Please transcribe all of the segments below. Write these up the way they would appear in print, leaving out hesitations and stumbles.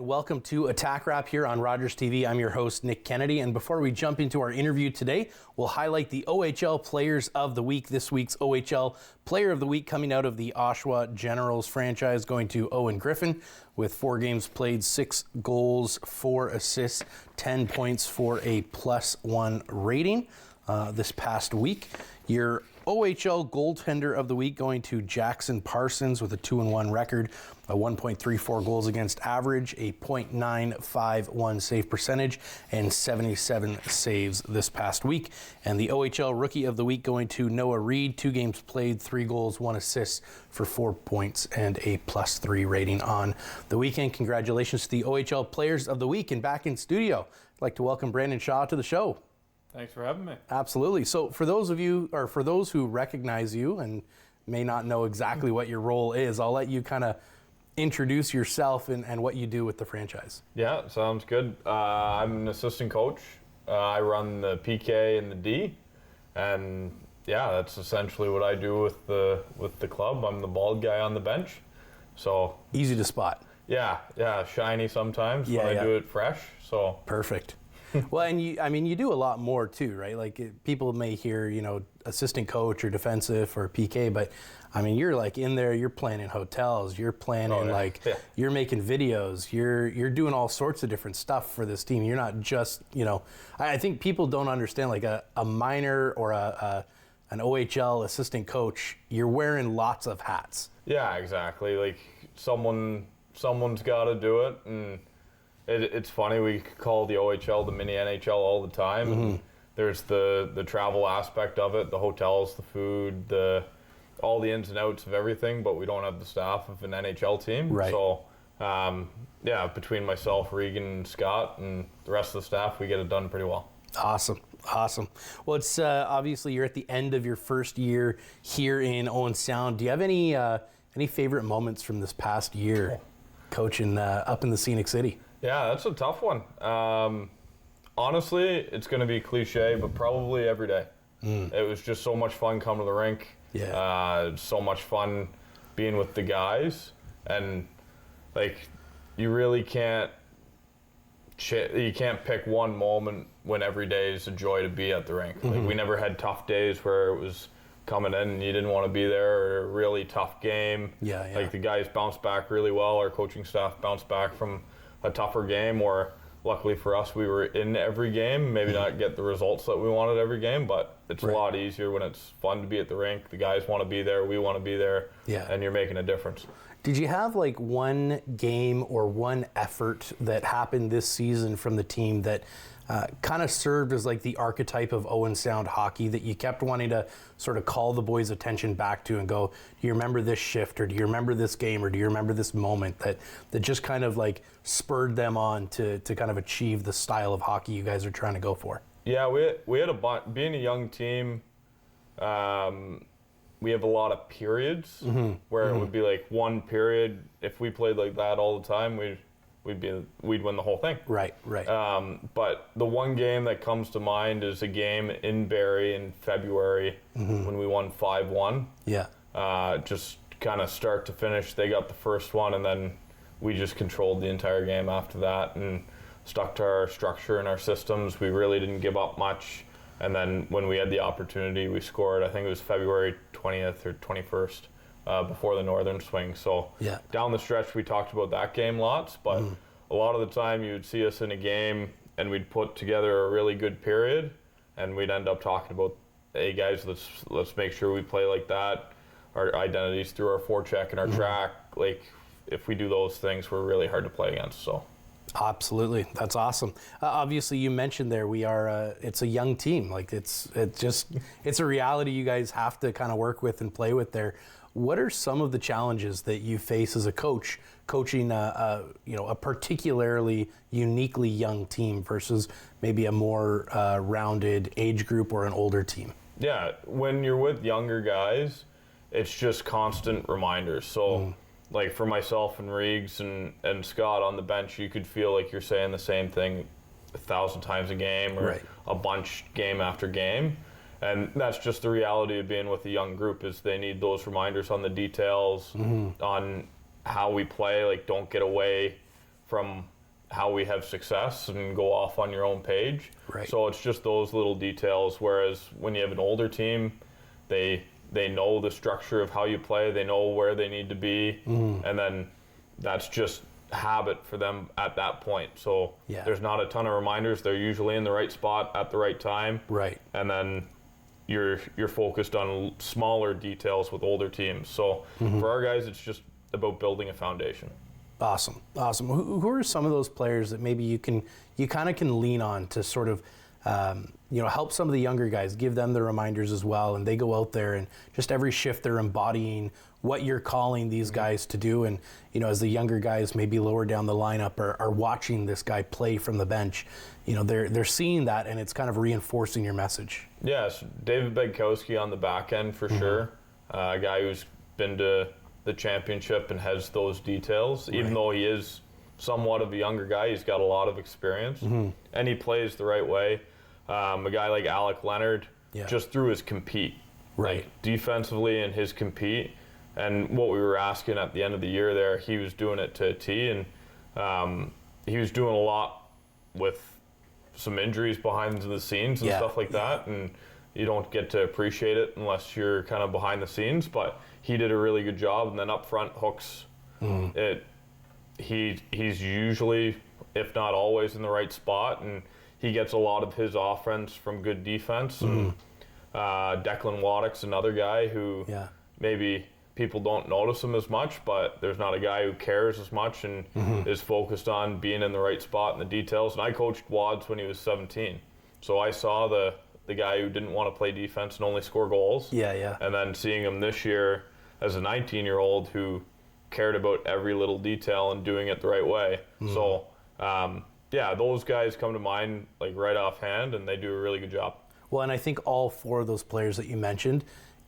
Welcome to Attack Wrap here on Rogers TV. I'm your host, Nick Kennedy, and before we jump into our interview today, we'll highlight the OHL Players of the Week. This week's OHL Player of the Week coming out of the Oshawa Generals franchise, going to Owen Griffin with 4 games played, 6 goals, 4 assists, 10 points for a +1 rating this past week. Your OHL Goaltender of the Week going to Jackson Parsons with a 2-1 record, a 1.34 goals against average, a .951 save percentage, and 77 saves this past week. And the OHL Rookie of the Week going to Noah Reid, 2 games played, 3 goals, 1 assist for 4 points and a +3 rating on the weekend. Congratulations to the OHL Players of the Week. And back in studio, I'd like to welcome Brandon Shaw to the show. Thanks for having me. Absolutely. So for those of you, or for those who recognize you and may not know exactly what your role is, I'll let you kind of introduce yourself and what you do with the franchise. Yeah, sounds good. I'm an assistant coach. I run the PK and the D, and yeah, that's essentially what I do with the club. I'm the bald guy on the bench, so easy to spot. Yeah, shiny sometimes when I do it fresh. So perfect. Well, and you do a lot more too, right? Like people may hear, assistant coach or defensive or PK, but I mean, you're like in there, you're planning hotels, you're planning you're making videos, you're doing all sorts of different stuff for this team. You're not just, I think people don't understand like a minor or an OHL assistant coach, you're wearing lots of hats. Yeah, exactly. Like someone's got to do it, and it's funny, we call the OHL the mini NHL all the time. Mm-hmm. There's the travel aspect of it, the hotels, the food, all the ins and outs of everything, but we don't have the staff of an NHL team. Right. So, between myself, Regan, and Scott, and the rest of the staff, we get it done pretty well. Awesome. Well, it's obviously you're at the end of your first year here in Owen Sound. Do you have any favorite moments from this past year coaching up in the Scenic City? Yeah, that's a tough one. Honestly, it's going to be cliche, but probably every day. It was just so much fun coming to the rink. Yeah. So much fun being with the guys. And, you really can't pick one moment when every day is a joy to be at the rink. Mm-hmm. We never had tough days where it was coming in and you didn't want to be there, or a really tough game. Yeah. The guys bounced back really well. Our coaching staff bounced back from a tougher game, or luckily for us, we were in every game. Maybe not get the results that we wanted every game, but it's a lot easier when it's fun to be at the rink. The guys want to be there, we want to be there, and you're making a difference. Did you have one game or one effort that happened this season from the team that kind of served as the archetype of Owen Sound hockey that you kept wanting to sort of call the boys' attention back to and go, do you remember this shift, or do you remember this game, or do you remember this moment that just kind of spurred them on to kind of achieve the style of hockey you guys are trying to go for? Yeah, we had being a young team, we have a lot of periods where it would be one period. If we played like that all the time, we'd win the whole thing. Right. But the one game that comes to mind is a game in Barrie in February when we won 5-1. Yeah. Just kind of start to finish. They got the first one, and then we just controlled the entire game after that and stuck to our structure and our systems. We really didn't give up much. And then when we had the opportunity, we scored, I think it was February 20th or 21st. Before the Northern swing. So down the stretch, we talked about that game lots, but a lot of the time you would see us in a game and we'd put together a really good period, and we'd end up talking about, hey guys, let's make sure we play like that. Our identities through our forecheck and our track, if we do those things, we're really hard to play against. So. Absolutely, that's awesome. Obviously, you mentioned there it's a young team. It's a reality you guys have to kind of work with and play with there. What are some of the challenges that you face as a coach coaching a particularly uniquely young team versus maybe a more rounded age group or an older team? Yeah, when you're with younger guys, it's just constant reminders. So. For myself and Riggs and Scott on the bench, you could feel like you're saying the same thing 1,000 times a game, or a bunch game after game. And that's just the reality of being with a young group, is they need those reminders on the details, on how we play. Don't get away from how we have success and go off on your own page. Right. So it's just those little details, whereas when you have an older team, they know the structure of how you play, they know where they need to be, and then that's just habit for them at that point. So there's not a ton of reminders. They're usually in the right spot at the right time. Right. And then you're focused on smaller details with older teams. So for our guys, it's just about building a foundation. Awesome. Who are some of those players that maybe you kind of can lean on to sort of help some of the younger guys, give them the reminders as well, and they go out there and just every shift they're embodying what you're calling these guys to do, and as the younger guys maybe lower down the lineup are watching this guy play from the bench, they're seeing that, and it's kind of reinforcing your message. Yes, David Begkowski on the back end for sure, a guy who's been to the championship and has those details. Even though he is somewhat of a younger guy, he's got a lot of experience, and he plays the right way. A guy like Alec Leonard, just through his compete, like defensively and his compete, and what we were asking at the end of the year there, he was doing it to a T, and he was doing a lot with some injuries behind the scenes and stuff like that, and you don't get to appreciate it unless you're kind of behind the scenes, but he did a really good job. And then up front, Hooks, he's usually, if not always, in the right spot, and he gets a lot of his offense from good defense. And Declan Waddick's another guy who maybe people don't notice him as much, but there's not a guy who cares as much and is focused on being in the right spot and the details. And I coached Wads when he was 17, so I saw the guy who didn't want to play defense and only score goals. And then seeing him this year as a 19-year-old who cared about every little detail and doing it the right way. So, those guys come to mind like right offhand, and they do a really good job. Well, and I think all four of those players that you mentioned,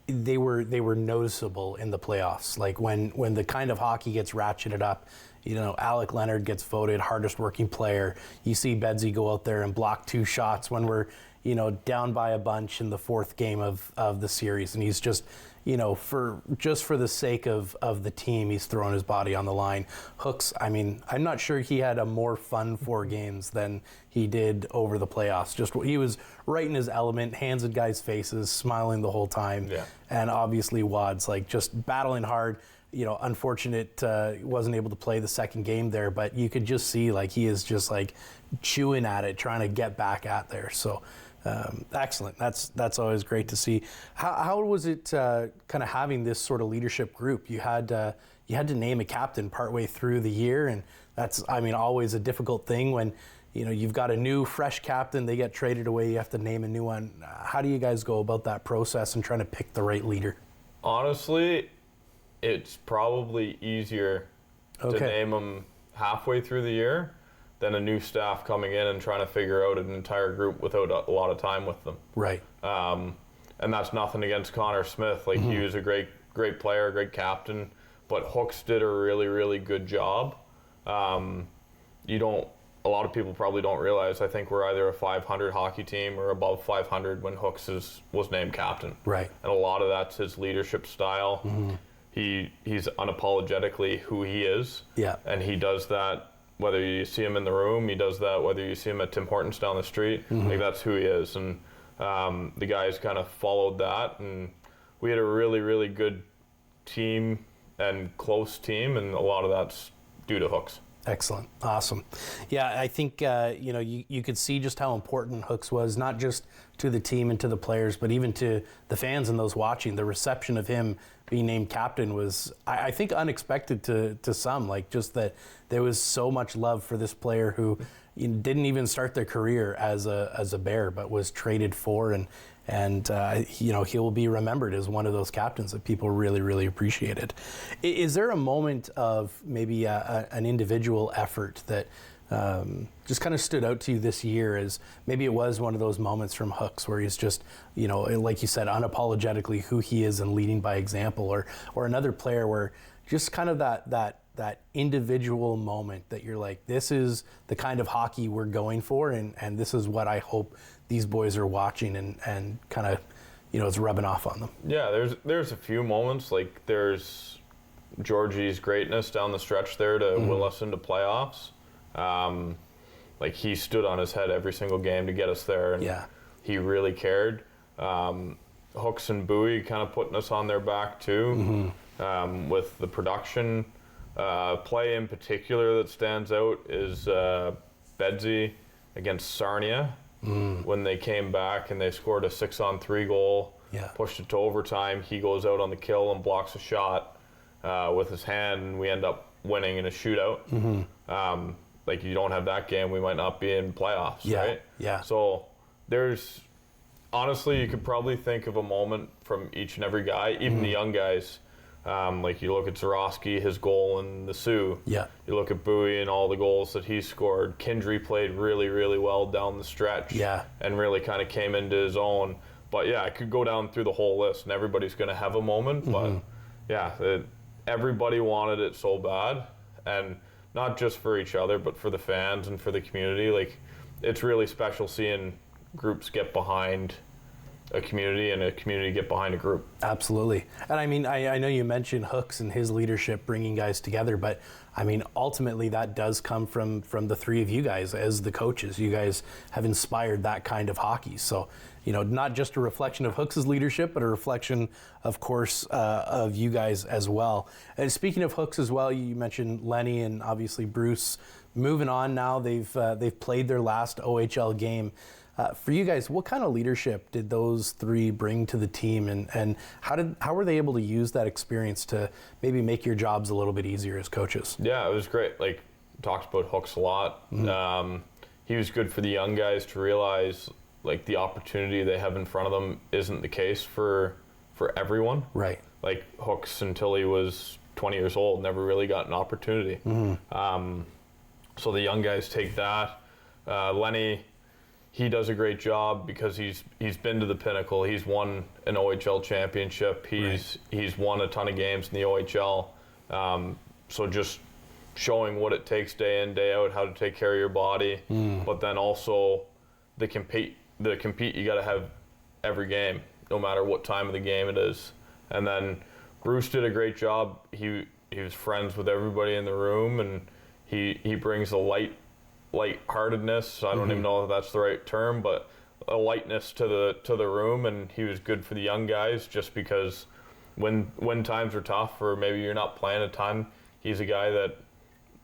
they were noticeable in the playoffs. Like when the kind of hockey gets ratcheted up, Alec Leonard gets voted hardest working player. You see Bedsy go out there and block 2 shots when we're down by a bunch in the 4th game of the series, and he's just for the sake of the team, he's throwing his body on the line. Hooks, I mean, I'm not sure he had a more fun 4 games than he did over the playoffs. Just he was right in his element, hands in guys' faces, smiling the whole time. And obviously Wads, like, just battling hard. Unfortunate wasn't able to play the 2nd game there, but you could just see like he is just like chewing at it, trying to get back at there. So excellent. That's always great to see. How was it kind of having this sort of leadership group? You had to name a captain partway through the year, and that's always a difficult thing when you've got a new fresh captain, they get traded away, you have to name a new one. How do you guys go about that process and trying to pick the right leader? Honestly, it's probably easier to name them halfway through the year than a new staff coming in and trying to figure out an entire group without a lot of time with them. Right. And that's nothing against Connor Smith. Like, he was a great player, great captain, but Hooks did a really, really good job. A lot of people probably don't realize, I think we're either a 500 hockey team or above 500 when Hooks was named captain. Right. And a lot of that's his leadership style. He's unapologetically who he is. Yeah. And he does that whether you see him in the room, he does that whether you see him at Tim Hortons down the street. Like, that's who he is. And the guys kind of followed that, and we had a really, really good team and close team, and a lot of that's due to Hooks. Excellent. Awesome. Yeah, I think, you could see just how important Hooks was, not just to the team and to the players, but even to the fans and those watching. The reception of him being named captain was, I think, unexpected to some. Like, just that there was so much love for this player who didn't even start their career as a Bear, but was traded for, and he will be remembered as one of those captains that people really, really appreciated. Is there a moment of maybe an individual effort that just kind of stood out to you this year as maybe it was one of those moments from Hooks where he's just, like you said, unapologetically who he is and leading by example, or another player where just kind of that individual moment that you're like, this is the kind of hockey we're going for, and this is what I hope these boys are watching and kind of, it's rubbing off on them. Yeah, there's a few moments, like there's Georgie's greatness down the stretch there to will us into playoffs. Like, he stood on his head every single game to get us there, and Yeah. he really cared. Hooks and Bowie kind of putting us on their back too, with the production. Play in particular that stands out is Bedsy against Sarnia when they came back and they scored a 6-on-3 goal, Yeah. pushed it to overtime. He goes out on the kill and blocks a shot with his hand, and we end up winning in a shootout. Like, you don't have that game, we might not be in playoffs, Yeah, right? yeah. So honestly, you could probably think of a moment from each and every guy, even the young guys. Like, you look at Zorowski, his goal in the Sioux. Yeah. You look at Bowie and all the goals that he scored. Kindry played really, really well down the stretch. Yeah. And really kind of came into his own. But yeah, I could go down through the whole list, and everybody's going to have a moment. But yeah, everybody wanted it so bad, and not just for each other, but for the fans and for the community. Like, it's really special seeing groups get behind a community and a community get behind a group. Absolutely. And I mean, I know you mentioned Hooks and his leadership bringing guys together, but I mean, ultimately that does come from the three of you guys as the coaches. You guys have inspired that kind of hockey. So, you know, not just a reflection of Hooks' leadership, but a reflection, of course, of you guys as well. And speaking of Hooks as well, you mentioned Lenny and obviously Bruce moving on now. They've played their last OHL game. For you guys, what kind of leadership did those three bring to the team, and how were they able to use that experience to maybe make your jobs a little bit easier as coaches? Yeah, it was great. Like, talked about Hooks a lot. He was good for the young guys to realize, like, the opportunity they have in front of them isn't the case for everyone. Right. Like, Hooks, until he was 20 years old, never really got an opportunity. So the young guys take that. Lenny, he does a great job because he's been to the pinnacle. He's won an OHL championship. He's won a ton of games in the OHL. So just showing what it takes day in, day out, how to take care of your body, but then also the compete you got to have every game, no matter what time of the game it is. And then Bruce did a great job. He was friends with everybody in the room, and he brings a lightheartedness. I don't even know if that's the right term, but a lightness to the room, and he was good for the young guys just because when times are tough or maybe you're not playing a ton, he's a guy that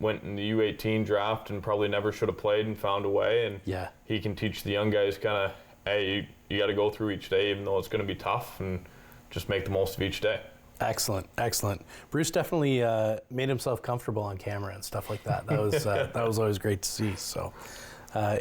went in the U18 draft and probably never should have played and found a way, and he can teach the young guys kind of, hey, you got to go through each day even though it's going to be tough, and just make the most of each day. Excellent. Bruce definitely made himself comfortable on camera and stuff like that. That was always great to see. So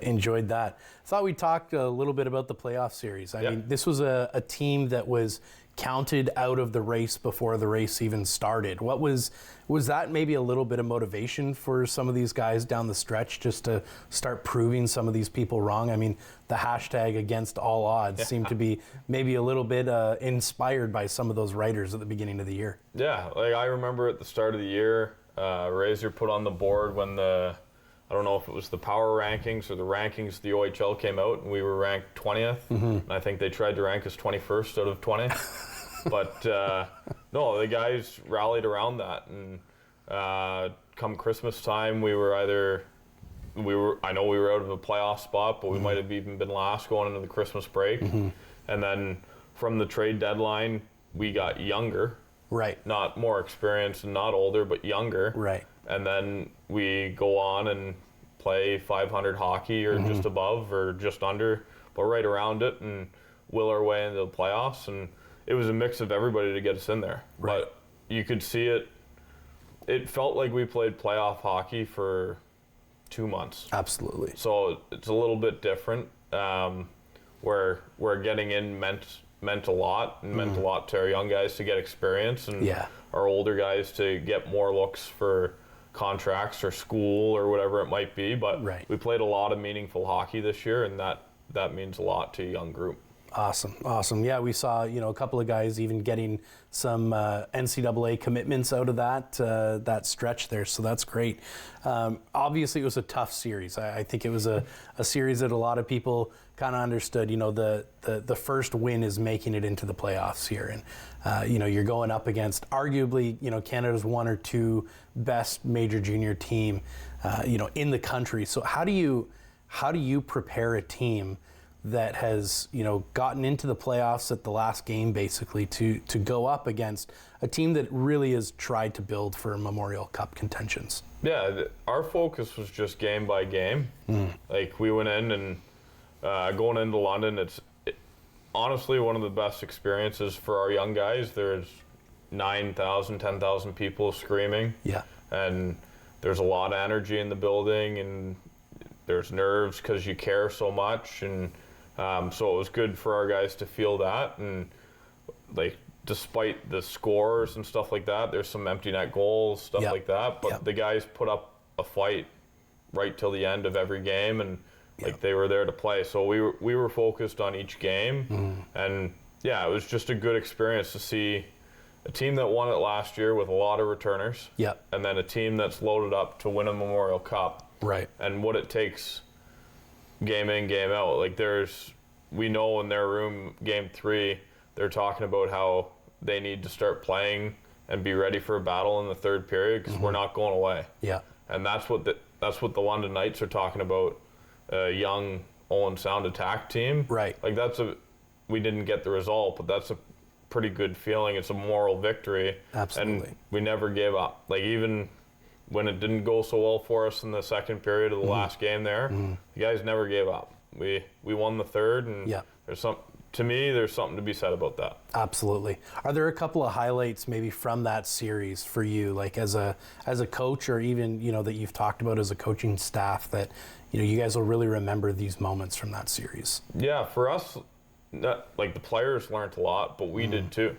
enjoyed that. Thought we'd talk a little bit about the playoff series. I mean, this was a team that was counted out of the race before the race even started. What was that maybe a little bit of motivation for some of these guys down the stretch just to start proving some of these people wrong? I mean, the hashtag against all odds seemed to be maybe a little bit inspired by some of those writers at the beginning of the year. Yeah, like I remember at the start of the year, Razor put on the board when I don't know if it was the power rankings or the rankings of the OHL came out, and we were ranked 20th. And I think they tried to rank us 21st out of 20. But no, the guys rallied around that, and come Christmas time, I know we were out of a playoff spot, but we might have even been last going into the Christmas break. And then from the trade deadline, we got younger. Right. Not more experienced and not older, but younger. Right. And then we go on and play 500 hockey or just above or just under, but right around it, and will our way into the playoffs. And it was a mix of everybody to get us in there. Right. But you could see it. It felt like we played playoff hockey for 2 months. Absolutely. So it's a little bit different. Where getting in meant a lot, and meant a lot to our young guys to get experience, and our older guys to get more looks for contracts or school or whatever it might be. But we played a lot of meaningful hockey this year, and that means a lot to a young group. Awesome. Yeah, we saw a couple of guys even getting some NCAA commitments out of that stretch there, so that's great. Obviously, it was a tough series. I think it was a series that a lot of people kind of understood. The first win is making it into the playoffs here, and you're going up against arguably Canada's one or two best major junior team in the country. So how do you prepare a team that has gotten into the playoffs at the last game basically to go up against a team that really has tried to build for Memorial Cup contentions? Yeah, our focus was just game by game. Like we went in and going into London, it's honestly one of the best experiences for our young guys. There's 9,000, 10,000 people screaming. Yeah. And there's a lot of energy in the building, and there's nerves because you care so much, and so it was good for our guys to feel that. And like despite the scores and stuff like that, there's some empty net goals, stuff like that, but the guys put up a fight right till the end of every game, and like they were there to play. So we were focused on each game, and yeah, it was just a good experience to see a team that won it last year with a lot of returners, and then a team that's loaded up to win a Memorial Cup. Right. And what it takes game in, game out. Like we know in their room, game 3, they're talking about how they need to start playing and be ready for a battle in the third period because we're not going away. Yeah. And that's what the London Knights are talking about, a young Owen Sound attack team. Right. Like we didn't get the result, but that's a pretty good feeling. It's a moral victory. Absolutely. And we never gave up. Like even when it didn't go so well for us in the second period of the last game there, the guys never gave up. We won the third, and there's something to be said about that. Absolutely. Are there a couple of highlights maybe from that series for you, like as a coach, or even that you've talked about as a coaching staff, that you guys will really remember these moments from that series? Yeah, for us, like the players learned a lot, but we did too.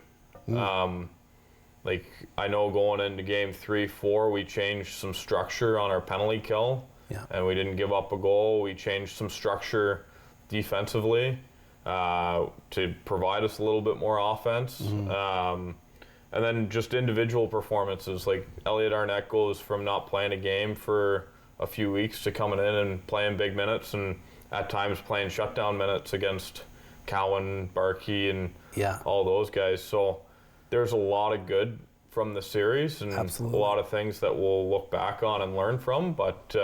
Like I know going into game 3, 4, we changed some structure on our penalty kill, and we didn't give up a goal. We changed some structure defensively to provide us a little bit more offense. And then just individual performances, like Elliot Arnett goes from not playing a game for a few weeks to coming in and playing big minutes, and at times playing shutdown minutes against Cowan, Barkey, and all those guys. So there's a lot of good from the series, and a lot of things that we'll look back on and learn from. But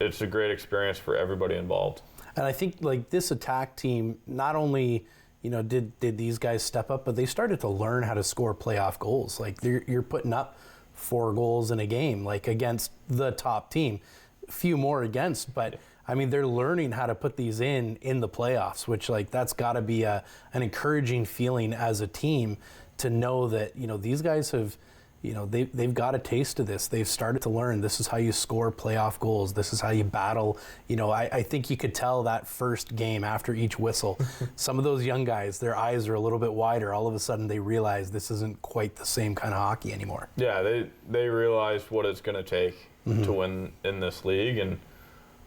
it's a great experience for everybody involved. And I think like this attack team, not only did these guys step up, but they started to learn how to score playoff goals. Like you're putting up 4 goals in a game, like against the top team. A few more against, but I mean, they're learning how to put these in the playoffs, which like that's got to be an encouraging feeling as a team to know that these guys have they've got a taste of this. They've started to learn this is how you score playoff goals. This is how you battle. I think you could tell that first game after each whistle, some of those young guys, their eyes are a little bit wider. All of a sudden they realize this isn't quite the same kind of hockey anymore. Yeah, they realized what it's going to take to win in this league. And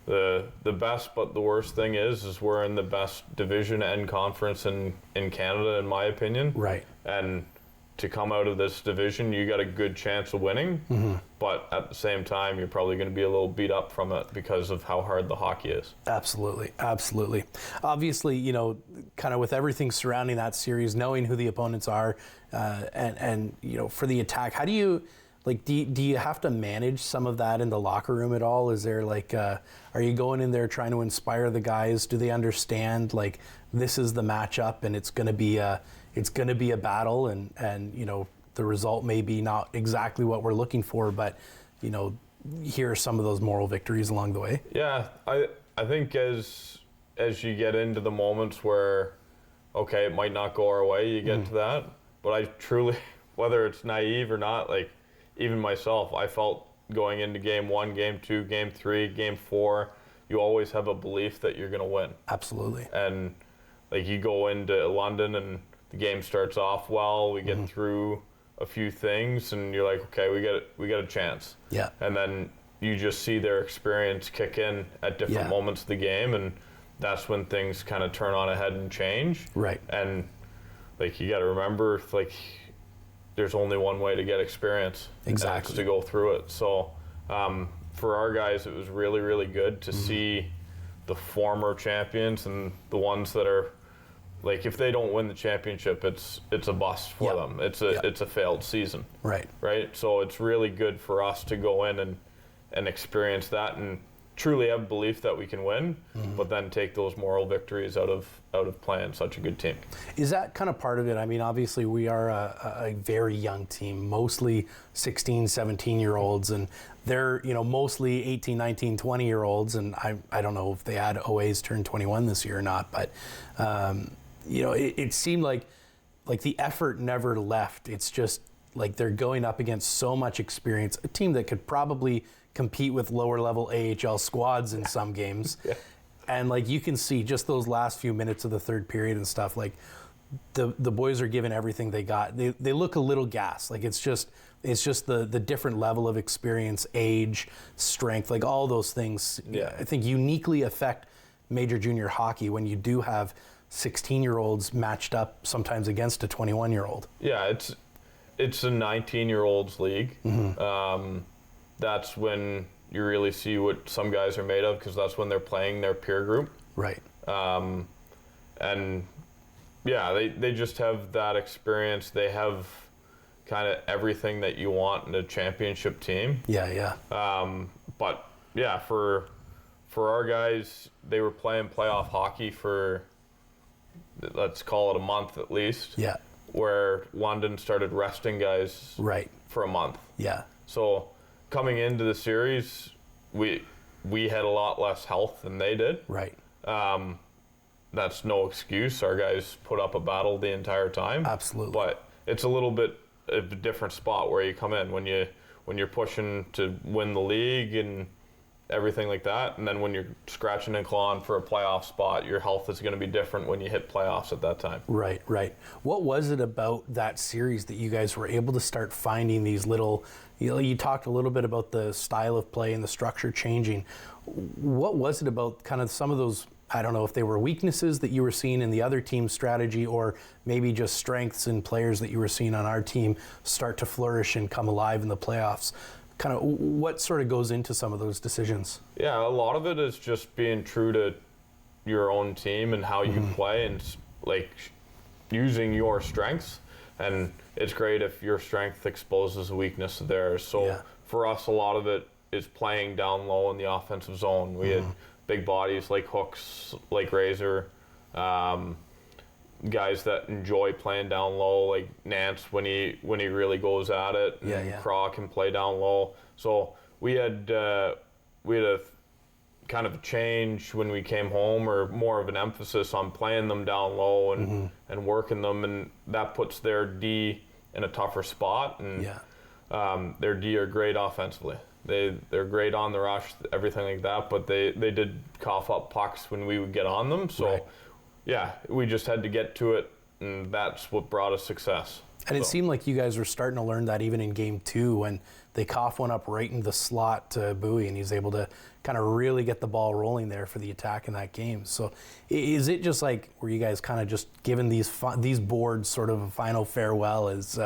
the best but the worst thing is we're in the best division and conference in Canada, in my opinion. Right. And to come out of this division, you got a good chance of winning, but at the same time, you're probably going to be a little beat up from it because of how hard the hockey is. Absolutely. Obviously, kind of with everything surrounding that series, knowing who the opponents are, and for the attack, how do you, like, do you have to manage some of that in the locker room at all? Is there like, are you going in there trying to inspire the guys? Do they understand like this is the matchup and it's going to be a battle, and the result may be not exactly what we're looking for, but here are some of those moral victories along the way? Yeah, I think as you get into the moments where, okay, it might not go our way, you get to that. But I truly, whether it's naive or not, like even myself, I felt going into game 1, game 2, game 3, game 4, you always have a belief that you're going to win. Absolutely. And like you go into London and the game starts off well, we get through a few things, and you're like, okay, we got a chance. Yeah. And then you just see their experience kick in at different moments of the game, and that's when things kind of turn on a head and change. Right. And like, you got to remember, like, there's only one way to get experience. Exactly. And it's to go through it. So for our guys, it was really, really good to see the former champions and the ones that are, like, if they don't win the championship, it's a bust for them. It's a failed season. Right. Right. So it's really good for us to go in and experience that and truly have belief that we can win, but then take those moral victories out of playing such a good team. Is that kind of part of it? I mean, obviously we are a very young team, mostly 16, 17-year-olds, and they're, mostly 18, 19, 20-year-olds, and I don't know if they had OAs turn 21 this year or not, but it seemed like the effort never left. It's just like they're going up against so much experience, a team that could probably compete with lower level AHL squads in some games. Yeah. And like, you can see just those last few minutes of the third period and stuff, like the boys are giving everything they got. They look a little gassed. Like, it's just the different level of experience, age, strength, like all those things, I think uniquely affect major junior hockey when you do have 16-year-olds matched up sometimes against a 21-year-old. Yeah, it's a 19-year-olds league. That's when you really see what some guys are made of, because that's when they're playing their peer group. Right. And yeah, they just have that experience. They have kind of everything that you want in a championship team. Yeah. But yeah, for our guys, they were playing playoff hockey for, let's call it a month at least. Yeah. Where London started resting guys for a month. Yeah. So coming into the series, we had a lot less health than they did. Right. That's no excuse. Our guys put up a battle the entire time. Absolutely. But it's a little bit of a different spot where you come in when you're pushing to win the league and everything like that, and then when you're scratching and clawing for a playoff spot, your health is going to be different when you hit playoffs at that time. Right. What was it about that series that you guys were able to start finding these little, you talked a little bit about the style of play and the structure changing. What was it about kind of some of those, I don't know if they were weaknesses that you were seeing in the other team's strategy, or maybe just strengths in players that you were seeing on our team start to flourish and come alive in the playoffs? Kind of what sort of goes into some of those decisions? Yeah, a lot of it is just being true to your own team and how you play, and like using your strengths. And it's great if your strength exposes a weakness of theirs. So for us, a lot of it is playing down low in the offensive zone. We had big bodies like Hooks, like Razor, guys that enjoy playing down low, like Nance when he really goes at it. And Craw can play down low. So we had a kind of a change when we came home, or more of an emphasis on playing them down low and working them, and that puts their D in a tougher spot. And their D are great offensively. They're great on the rush, everything like that, but they did cough up pucks when we would get on them. So yeah, we just had to get to it, and that's what brought us success. And it seemed like you guys were starting to learn that even in game 2, when they cough one up right in the slot to Bowie, and he's able to kind of really get the ball rolling there for the attack in that game. So is it just like, were you guys kind of just giving these boards sort of a final farewell as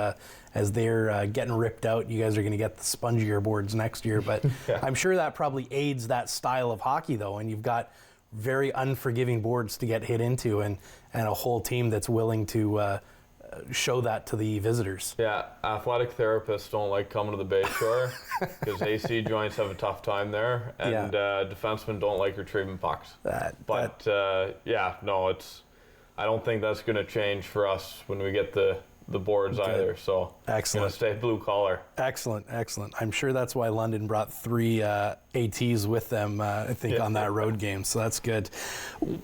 they're getting ripped out? You guys are going to get the spongier boards next year, but I'm sure that probably aids that style of hockey, though, and you've got very unforgiving boards to get hit into, and a whole team that's willing to show that to the visitors. Yeah, athletic therapists don't like coming to the Bayshore because AC joints have a tough time there, and defensemen don't like retrieving pucks. I don't think that's going to change for us when we get the boards either. So excellent. Gonna stay blue collar. Excellent. I'm sure that's why London brought 3 ATs with them, I think, on that road game. So that's good.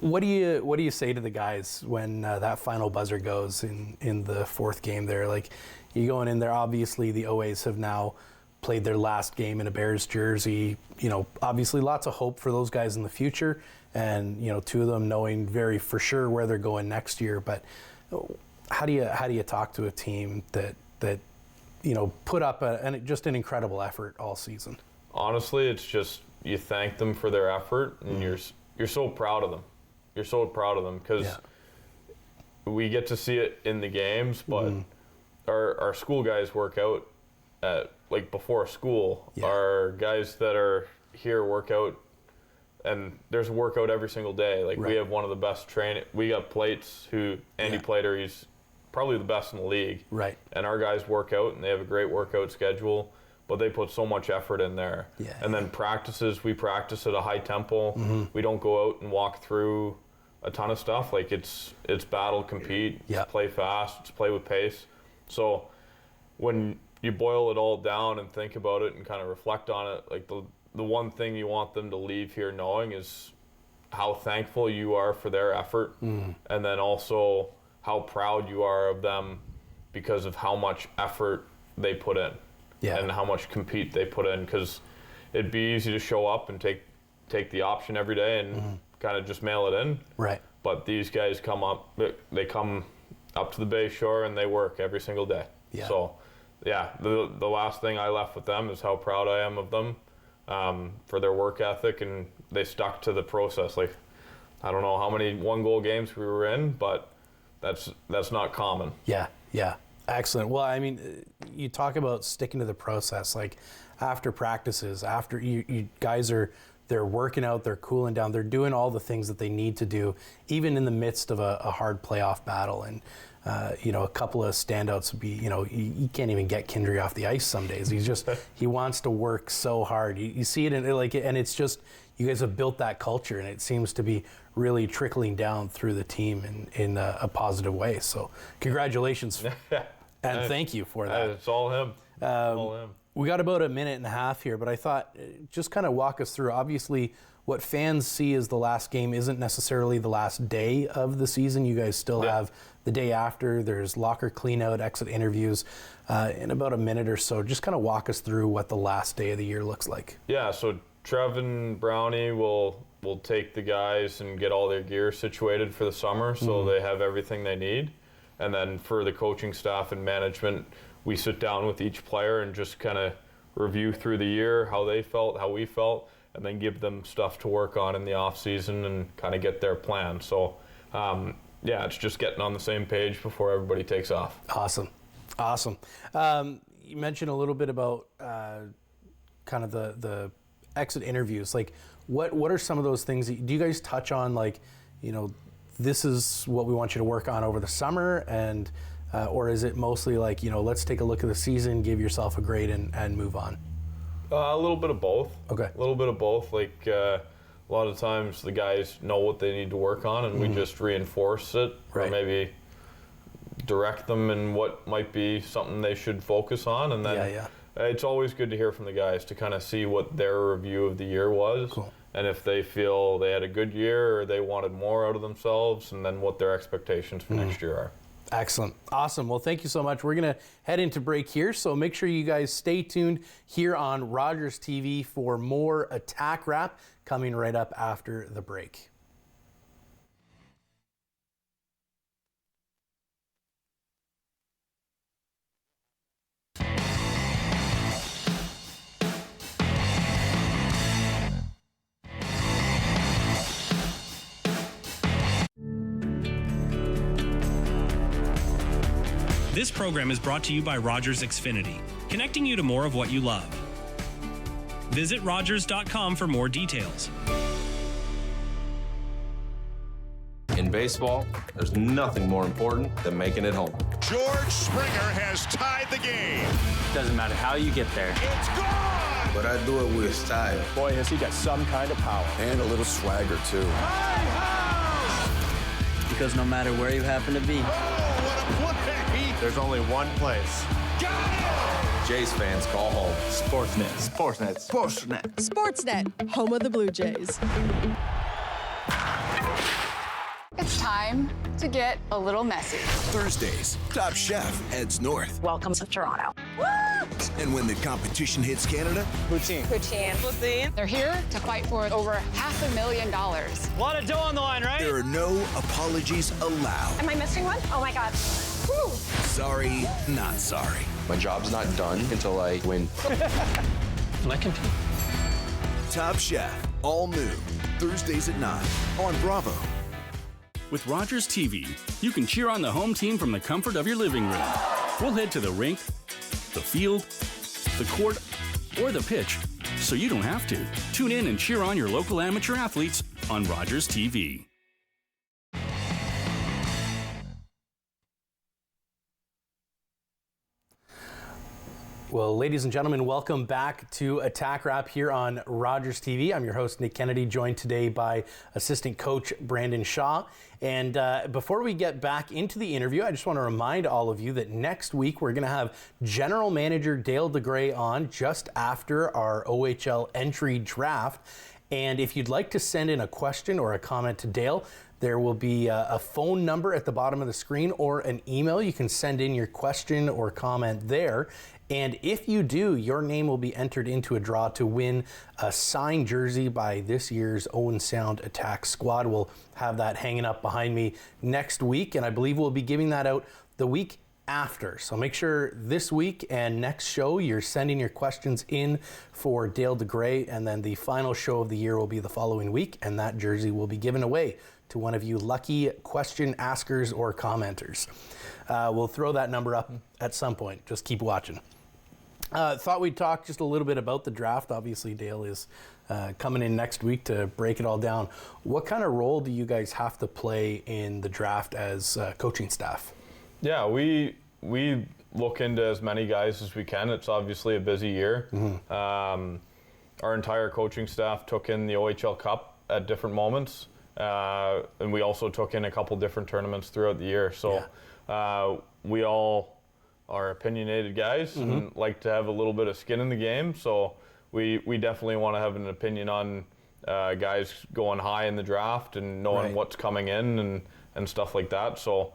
What do you say to the guys when that final buzzer goes in the 4th game there? Like, you going in there, obviously the OAs have now played their last game in a Bears jersey. Obviously lots of hope for those guys in the future, and 2 of them knowing very for sure where they're going next year. But how do you talk to a team that put up just an incredible effort all season? Honestly, it's just you thank them for their effort, and you're so proud of them. proud of them because we get to see it in the games, but our school guys work out at like before school. Our guys that are here work out, and there's a workout every single day. Like we have one of the best training. We got Plates, who Andy Plater, he's probably the best in the league. Right. And our guys work out, and they have a great workout schedule, but they put so much effort in there. And then practices, we practice at a high tempo. We don't go out and walk through a ton of stuff. Like it's battle, compete, it's play fast, it's play with pace. So when you boil it all down and think about it and kind of reflect on it, like the one thing you want them to leave here knowing is how thankful you are for their effort, and then also how proud you are of them because of how much effort they put in and how much compete they put in. Because it'd be easy to show up and take the option every day and kind of just mail it in. Right. But these guys come up to the Bay Shore and they work every single day. So, the last thing I left with them is how proud I am of them for their work ethic, and they stuck to the process. Like, I don't know how many 1-goal games we were in, but that's not common. Yeah. Excellent. Well, I mean, you talk about sticking to the process. Like after practices, after you guys they're working out, they're cooling down, they're doing all the things that they need to do, even in the midst of a hard playoff battle. And a couple of standouts would be, you can't even get Kindry off the ice some days. He wants to work so hard. You see it and it's just, you guys have built that culture, and it seems to be really trickling down through the team in a positive way. So congratulations and thank you for that. It's all him. All him. We got about a minute and a half here, but I thought just kind of walk us through. Obviously, what fans see as the last game isn't necessarily the last day of the season. You guys still have the day after. There's locker cleanout, exit interviews in about a minute or so. Just kind of walk us through what the last day of the year looks like. Yeah, so Trev and Brownie will take the guys and get all their gear situated for the summer so they have everything they need. And then for the coaching staff and management, we sit down with each player and just kind of review through the year, how they felt, how we felt, and then give them stuff to work on in the off season and kind of get their plan. So, it's just getting on the same page before everybody takes off. Awesome. You mentioned a little bit about kind of the exit interviews. Like, what are some of those things do you guys touch on? Like, this is what we want you to work on over the summer, and or is it mostly like, let's take a look at the season, give yourself a grade, and move on? A little bit of both. Okay. A little bit of both. Like a lot of times the guys know what they need to work on, and we just reinforce it, or maybe direct them in what might be something they should focus on. And then it's always good to hear from the guys to kind of see what their review of the year was. Cool. And if they feel they had a good year or they wanted more out of themselves, and then what their expectations for next year are. Excellent. Awesome. Well, thank you so much. We're going to head into break here, so make sure you guys stay tuned here on Rogers TV for more Attack Wrap coming right up after the break. This program is brought to you by Rogers Xfinity, connecting you to more of what you love. Visit Rogers.com for more details. In baseball, there's nothing more important than making it home. George Springer has tied the game. Doesn't matter how you get there. It's gone! But I do it with style. Boy, has he got some kind of power. And a little swagger, too. My house! Because no matter where you happen to be, what a play! There's only one place. Got it! Jays fans call home. Sportsnet. Sportsnet. Sportsnet. Sportsnet, home of the Blue Jays. It's time to get a little messy. Thursdays, Top Chef heads north. Welcome to Toronto. Woo! And when the competition hits Canada, Poutine. Poutine. Poutine. They're here to fight for over $500,000. A lot of dough on the line, right? there are no apologies allowed. Am I missing one? Oh my God. Woo! Sorry, not sorry. My job's not done until I win. Can I compete? Top Chef, all new, Thursdays at 9 on Bravo. With Rogers TV, you can cheer on the home team from the comfort of your living room. We'll head to the rink, the field, the court, or the pitch, so you don't have to. Tune in and cheer on your local amateur athletes on Rogers TV. Well, ladies and gentlemen, welcome back to Attack Wrap here on Rogers TV. I'm your host, Nick Kennedy, joined today by assistant coach Brandon Shaw. And before we get back into the interview, I just want to remind all of you that next week we're going to have General Manager Dale DeGray on just after our OHL entry draft. And if you'd like to send in a question or a comment to Dale, there will be a phone number at the bottom of the screen or an email. You can send in your question or comment there. And if you do, your name will be entered into a draw to win a signed jersey by this year's Owen Sound Attack squad. We'll have that hanging up behind me next week, and I believe we'll be giving that out the week after. So make sure this week and next show you're sending your questions in for Dale DeGray, and then the final show of the year will be the following week, and that jersey will be given away to one of you lucky question askers or commenters. We'll throw that number up at some point. Just keep watching. Thought we'd talk just a little bit about the draft. Obviously, Dale is coming in next week to break it all down. What kind of role do you guys have to play in the draft as coaching staff? Yeah, we look into as many guys as we can. It's obviously a busy year. Our entire coaching staff took in the OHL Cup at different moments, and we also took in a couple different tournaments throughout the year. So we all are opinionated guys and like to have a little bit of skin in the game. So we definitely want to have an opinion on guys going high in the draft and knowing what's coming in and stuff like that. So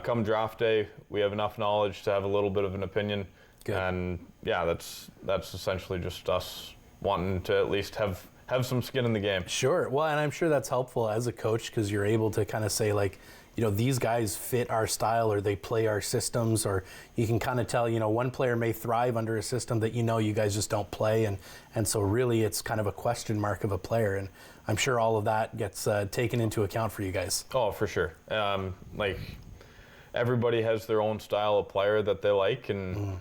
come draft day, we have enough knowledge to have a little bit of an opinion. Good. And yeah, that's essentially just us wanting to at least have some skin in the game. Sure. Well, and I'm sure that's helpful as a coach because you're able to kind of say, like, you know, these guys fit our style or they play our systems, or you can kind of tell, you know, one player may thrive under a system that, you know, you guys just don't play. And so really it's kind of a question mark of a player. And I'm sure all of that gets taken into account for you guys. Oh, for sure. Like everybody has their own style of player that they like, and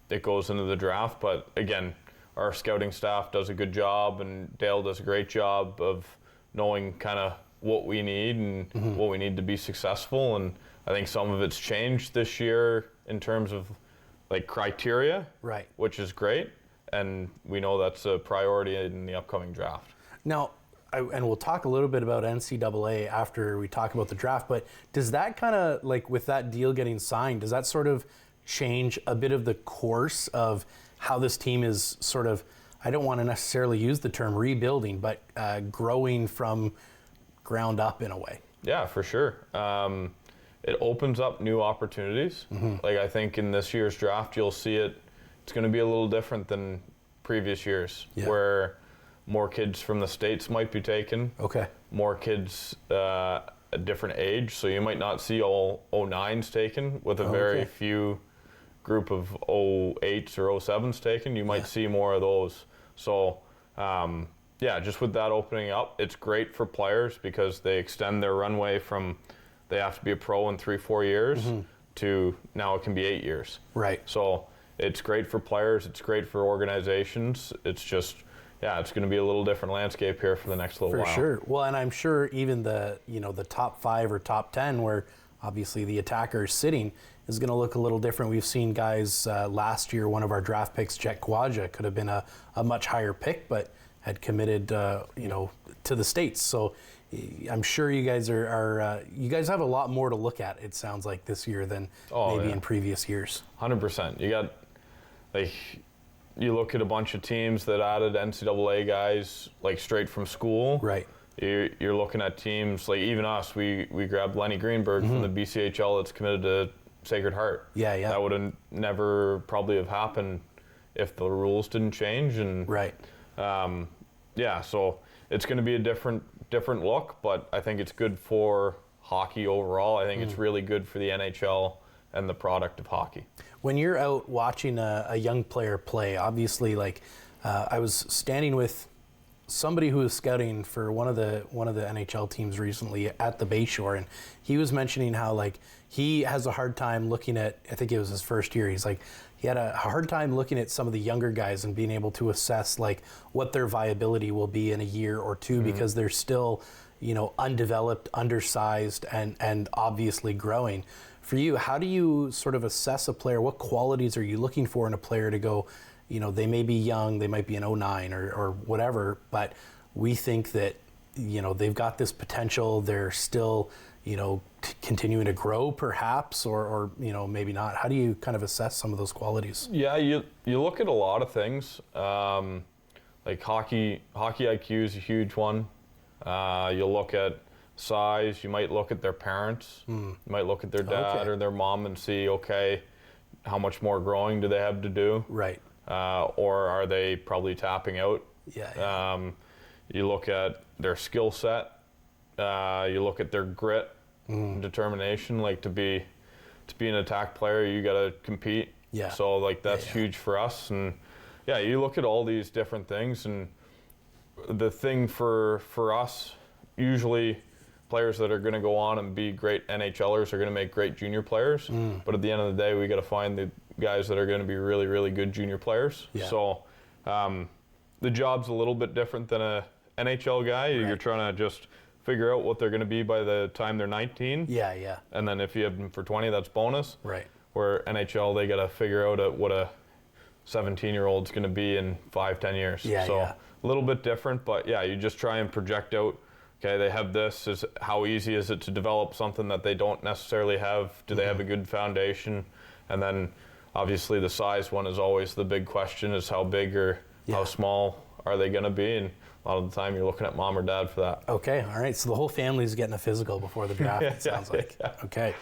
it goes into the draft. But again, our scouting staff does a good job, and Dale does a great job of knowing kind of what we need and what we need to be successful. And I think some of it's changed this year in terms of like criteria, which is great. And we know that's a priority in the upcoming draft. Now, and we'll talk a little bit about NCAA after we talk about the draft, but does that kind of, like with that deal getting signed, does that sort of change a bit of the course of how this team is sort of, I don't want to necessarily use the term rebuilding, but growing from ground up in a way? Yeah, for sure. It opens up new opportunities. Like I think in this year's draft, you'll see it's going to be a little different than previous years, where more kids from the States might be taken. Okay. More kids a different age, so you might not see all 09s taken with a very few group of 08s or 07s taken. You might see more of those. So yeah, just with that opening up, it's great for players because they extend their runway from they have to be a pro in 3-4 years to now it can be 8 years. Right. So it's great for players. It's great for organizations. It's just, yeah, it's going to be a little different landscape here for the next little while. For sure. Well, and I'm sure even the top 5 or top 10, where obviously the attacker is sitting, is going to look a little different. We've seen guys last year, one of our draft picks, Jet Kwadja, could have been a much higher pick, but had committed, to the States. So I'm sure you guys you guys have a lot more to look at, it sounds like, this year than maybe in previous years. 100%. You got, like, you look at a bunch of teams that added NCAA guys, like, straight from school. Right. You're looking at teams, like even us, we grabbed Lenny Greenberg from the BCHL that's committed to Sacred Heart. Yeah, yeah. That would have never probably have happened if the rules didn't change. And yeah, so it's going to be a different look, but I think it's good for hockey overall. I think it's really good for the NHL and the product of hockey. When you're out watching a young player play, obviously, like I was standing with somebody who was scouting for one of the NHL teams recently at the Bayshore, and he was mentioning how like he has a hard time looking at, I think it was his first year, he's like he had a hard time looking at some of the younger guys and being able to assess like what their viability will be in a year or two, because they're still, you know, undeveloped, undersized, and obviously growing. For you, how do you sort of assess a player? What qualities are you looking for in a player to go, you know, they may be young, they might be an 09 or whatever, but we think that, you know, they've got this potential, they're still, you know, continuing to grow perhaps, or, you know, maybe not. How do you kind of assess some of those qualities? Yeah, you look at a lot of things. Like hockey IQ is a huge one. You'll look at size, you might look at their parents, you might look at their dad or their mom and see, okay, how much more growing do they have to do? Right. Or are they probably tapping out? Yeah. You look at their skill set. You look at their grit, determination. Like to be an attack player, you got to compete. Yeah. So like that's huge for us. And yeah, you look at all these different things, and the thing for us, usually players that are going to go on and be great NHLers are going to make great junior players. But at the end of the day, we got to find the guys that are going to be really, really good junior players. Yeah. So the job's a little bit different than a NHL guy. Right. You're trying to just figure out what they're going to be by the time they're 19. Yeah, yeah. And then if you have them for 20, that's bonus. Right. Where NHL, they got to figure out what a 17-year-old's going to be in 5-10 years. Yeah, so yeah. A little bit different, but yeah, you just try and project out, okay, they have this, is how easy is it to develop something that they don't necessarily have? Do they have a good foundation? And then obviously the size one is always the big question, is how big or how small are they going to be? And a lot of the time you're looking at mom or dad for that. Okay, all right. So the whole family's getting a physical before the draft, it sounds like. Yeah. Okay.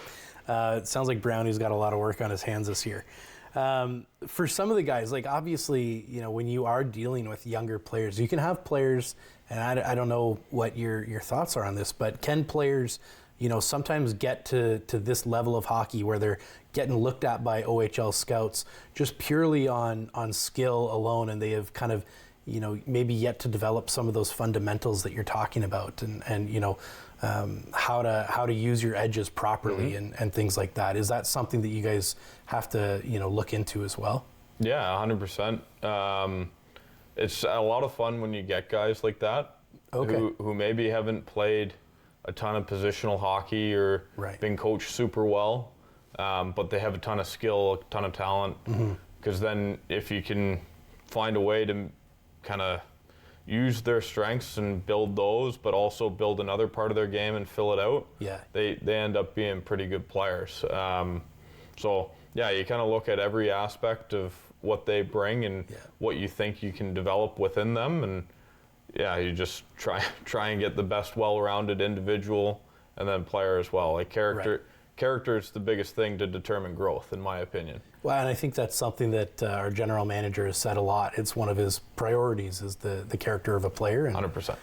It sounds like Brownie's got a lot of work on his hands this year. For some of the guys, like obviously, you know, when you are dealing with younger players, you can have players, and I don't know what your thoughts are on this, but can players, you know, sometimes get to this level of hockey where they're getting looked at by OHL scouts just purely on skill alone, and they have kind of, you know, maybe yet to develop some of those fundamentals that you're talking about, and you know, how to use your edges properly and things like that. Is that something that you guys have to, you know, look into as well? Yeah, 100%. It's a lot of fun when you get guys like that who maybe haven't played a ton of positional hockey or been coached super well, but they have a ton of skill, a ton of talent. Because then if you can find a way to kind of use their strengths and build those, but also build another part of their game and fill it out, they end up being pretty good players. So yeah, you kind of look at every aspect of what they bring and what you think you can develop within them, and yeah, you just try and get the best well-rounded individual and then player as well. Like character is the biggest thing to determine growth, in my opinion. Well, and I think that's something that our general manager has said a lot. It's one of his priorities, is the character of a player. And 100%.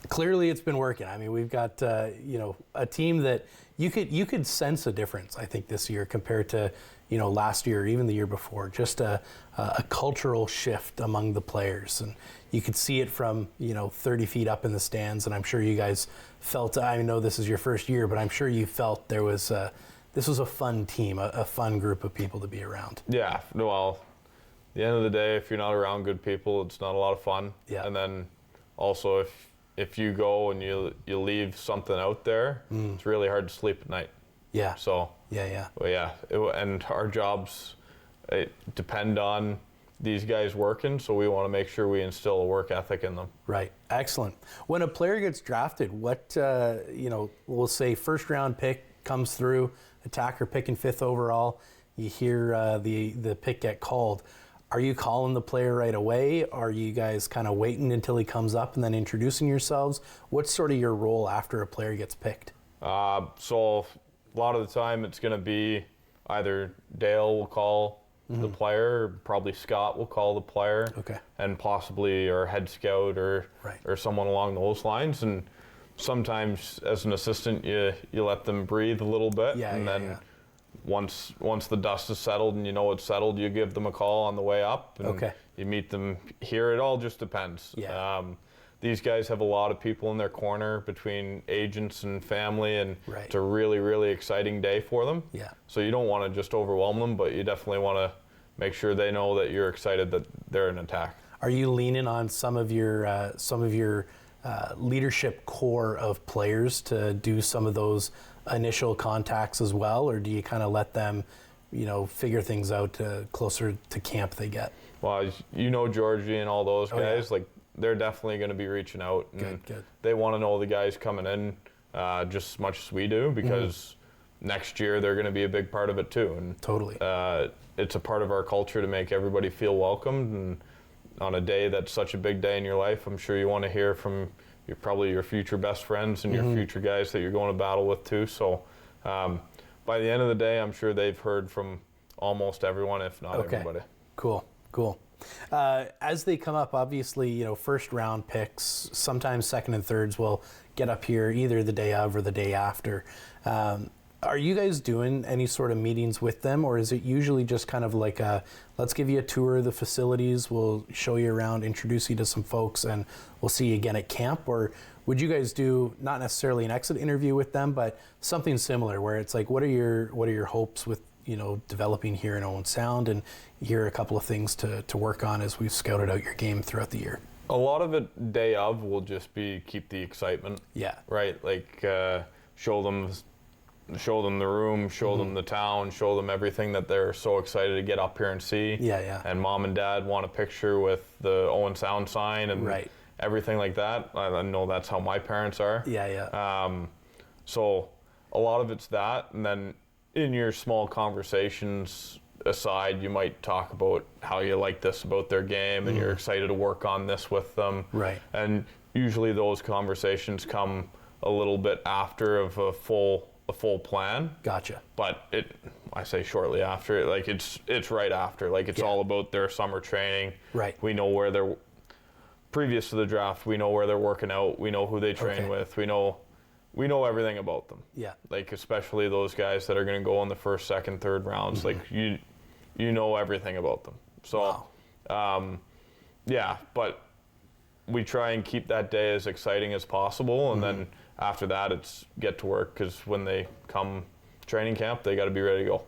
Clearly, it's been working. I mean, we've got you know, a team that you could sense a difference, I think, this year compared to, you know, last year or even the year before. Just a cultural shift among the players, and you could see it from, you know, 30 feet up in the stands. And I'm sure you guys felt, I know this is your first year, but I'm sure you felt there was this was a fun team, a fun group of people to be around. Yeah, well, at the end of the day, if you're not around good people, it's not a lot of fun. Yeah. And then also if you go and you leave something out there, it's really hard to sleep at night. Yeah. So and our jobs depend on these guys working, so we want to make sure we instill a work ethic in them. Right. Excellent. When a player gets drafted, what you know, we'll say first round pick comes through, attacker picking 5th overall, you hear the pick get called. Are you calling the player right away? Are you guys kind of waiting until he comes up and then introducing yourselves? What's sort of your role after a player gets picked? So a lot of the time it's going to be either Dale will call the player, or probably Scott will call the player, and possibly our head scout or someone along those lines. And sometimes as an assistant, you let them breathe a little bit, then once the dust is settled and you know it's settled, you give them a call on the way up, and you meet them here. It all just depends. these guys have a lot of people in their corner between agents and family, and it's a really, really exciting day for them. Yeah. So you don't want to just overwhelm them, but you definitely want to make sure they know that you're excited that they're in attack. Are you leaning on some of your leadership core of players to do some of those initial contacts as well, or do you kind of let them, figure things out closer to camp they get? Well, Georgie and all those guys, they're definitely going to be reaching out, and they want to know the guys coming in just as much as we do, because next year they're going to be a big part of it too. And totally, it's a part of our culture to make everybody feel welcomed. And on a day that's such a big day in your life, I'm sure you want to hear from probably your future best friends and your future guys that you're going to battle with too. So by the end of the day, I'm sure they've heard from almost everyone, if not everybody. Cool. As they come up, obviously, first round picks, sometimes second and thirds will get up here either the day of or the day after. Are you guys doing any sort of meetings with them, or is it usually just kind of like let's give you a tour of the facilities, we'll show you around, introduce you to some folks, and we'll see you again at camp? Or would you guys do not necessarily an exit interview with them, but something similar where it's like, what are your hopes with developing here in Owen Sound, and here are a couple of things to work on as we've scouted out your game throughout the year? A lot of it day of will just be keep the excitement. Yeah. Right. Like show them the room, show them the town, show them everything that they're so excited to get up here and see. Yeah. And mom and dad want a picture with the Owen Sound sign and everything like that. I know that's how my parents are. Yeah. So a lot of it's that, and then in your small conversations aside, you might talk about how you like this about their game and you're excited to work on this with them. Right. And usually those conversations come a little bit after of a full plan. Gotcha. But I say shortly after, it's right after. It's all about their summer training. Right. We know where they're, previous to the draft, we know where they're working out. We know who they train with. We know everything about them. Yeah. Especially those guys that are going to go in the first, second, third rounds. You know everything about them. So, but we try and keep that day as exciting as possible, and then after that, it's get to work, because when they come training camp, they got to be ready to go.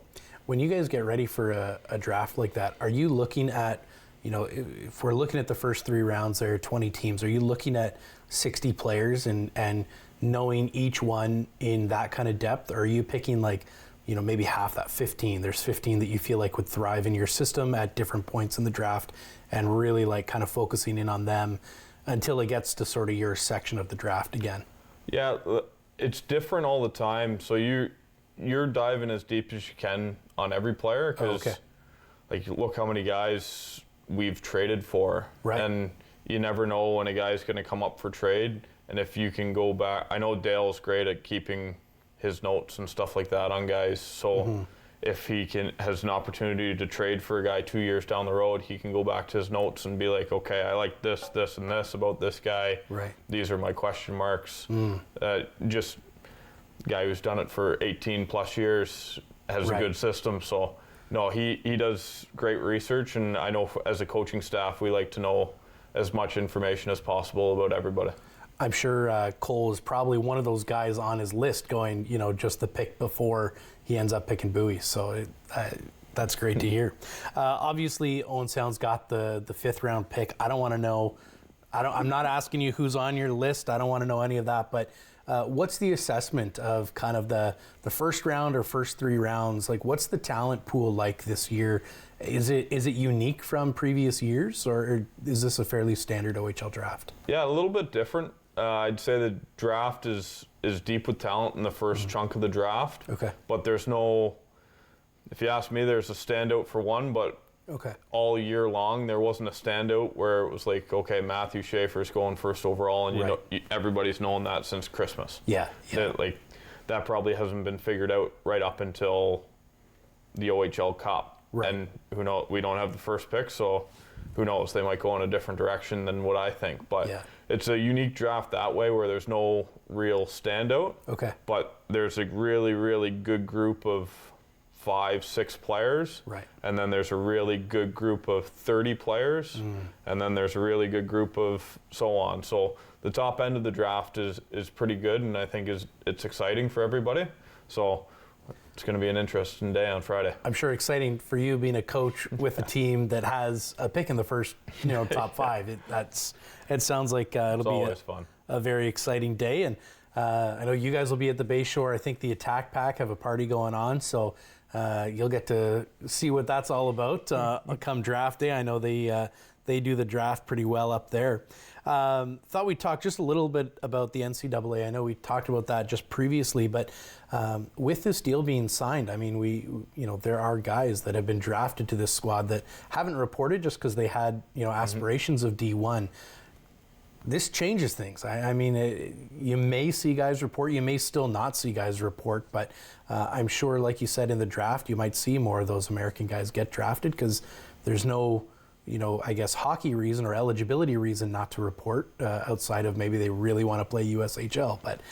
When you guys get ready for a draft like that, are you looking at, if we're looking at the first 3 rounds, there are 20 teams, are you looking at 60 players and knowing each one in that kind of depth? Or are you picking maybe half that, 15? There's 15 that you feel like would thrive in your system at different points in the draft, and really kind of focusing in on them until it gets to sort of your section of the draft again? Yeah, it's different all the time. So you're diving as deep as you can on every player, because look how many guys we've traded for. Right. And you never know when a guy's going to come up for trade. And if you can go back, I know Dale's great at keeping his notes and stuff like that on guys. So if he has an opportunity to trade for a guy 2 years down the road, he can go back to his notes and be like, okay, I like this, and this about this guy. Right. These are my question marks. Just guy who's done it for 18 plus years has a good system. So no, he does great research, and I know as a coaching staff, we like to know as much information as possible about everybody. I'm sure Cole is probably one of those guys on his list going, just the pick before he ends up picking Bowie. So that's great to hear. Obviously, Owen Sound's got the 5th round pick. I don't want to know. I'm not asking you who's on your list. I don't want to know any of that. But what's the assessment of kind of the first round or first 3 rounds? What's the talent pool like this year? Is it unique from previous years, or is this a fairly standard OHL draft? Yeah, a little bit different. I'd say the draft is deep with talent in the first chunk of the draft. Okay. But there's no, if you ask me, there's a standout for one, but all year long there wasn't a standout where it was like, okay, Matthew Schaefer's going first overall, and everybody's known that since Christmas. Yeah. That probably hasn't been figured out right up until the OHL Cup. Right. And who knows, we don't have the first pick, so who knows, they might go in a different direction than what I think. But it's a unique draft that way, where there's no real standout. Okay. But there's a really, really good group of 5-6 players, right? And then there's a really good group of 30 players, and then there's a really good group of so on. So the top end of the draft is pretty good, and I think it's exciting for everybody. So it's going to be an interesting day on Friday. I'm sure exciting for you being a coach with a team that has a pick in the first, top 5. It sounds like it'll be fun. A very exciting day. And I know you guys will be at the Bayshore. I think the Attack Pack have a party going on, so you'll get to see what that's all about come draft day. I know they do the draft pretty well up there. Thought we'd talk just a little bit about the NCAA. I know we talked about that just previously, but with this deal being signed, I mean, there are guys that have been drafted to this squad that haven't reported just because they had, aspirations of D1. This changes things. I mean, you may see guys report, you may still not see guys report, but I'm sure, like you said, in the draft, you might see more of those American guys get drafted because there's no, I guess, hockey reason or eligibility reason not to report outside of maybe they really want to play USHL. But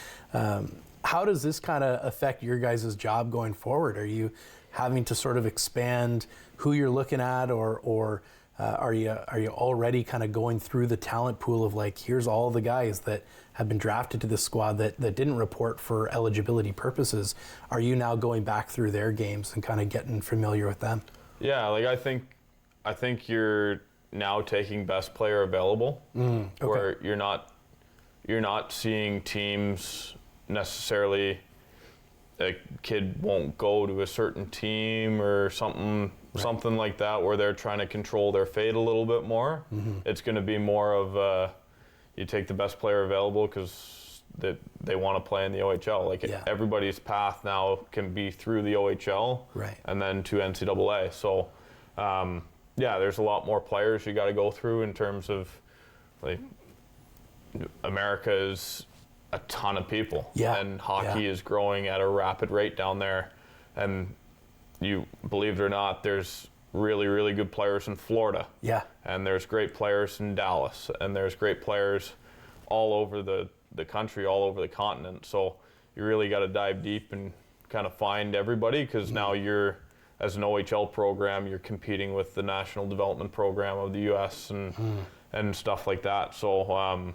how does this kind of affect your guys' job going forward? Are you having to sort of expand who you're looking at, or are you already kind of going through the talent pool of like, here's all the guys that have been drafted to this squad that didn't report for eligibility purposes? Are you now going back through their games and kind of getting familiar with them? Yeah, like I think you're now taking best player available, okay. Where you're not seeing teams necessarily. A kid won't go to a certain team or something like that, where they're trying to control their fate a little bit more. It's going to be more of you take the best player available because they want to play in the OHL. Like everybody's path now can be through the OHL, and then to NCAA. So there's a lot more players you got to go through in terms of like America is a ton of people, and hockey is growing at a rapid rate down there, and you believe it or not, there's really, really good players in Florida, and there's great players in Dallas, and there's great players all over the country, all over the continent. So you really got to dive deep and kind of find everybody, because now you're, as an OHL program, you're competing with the National Development Program of the U.S. and stuff like that. So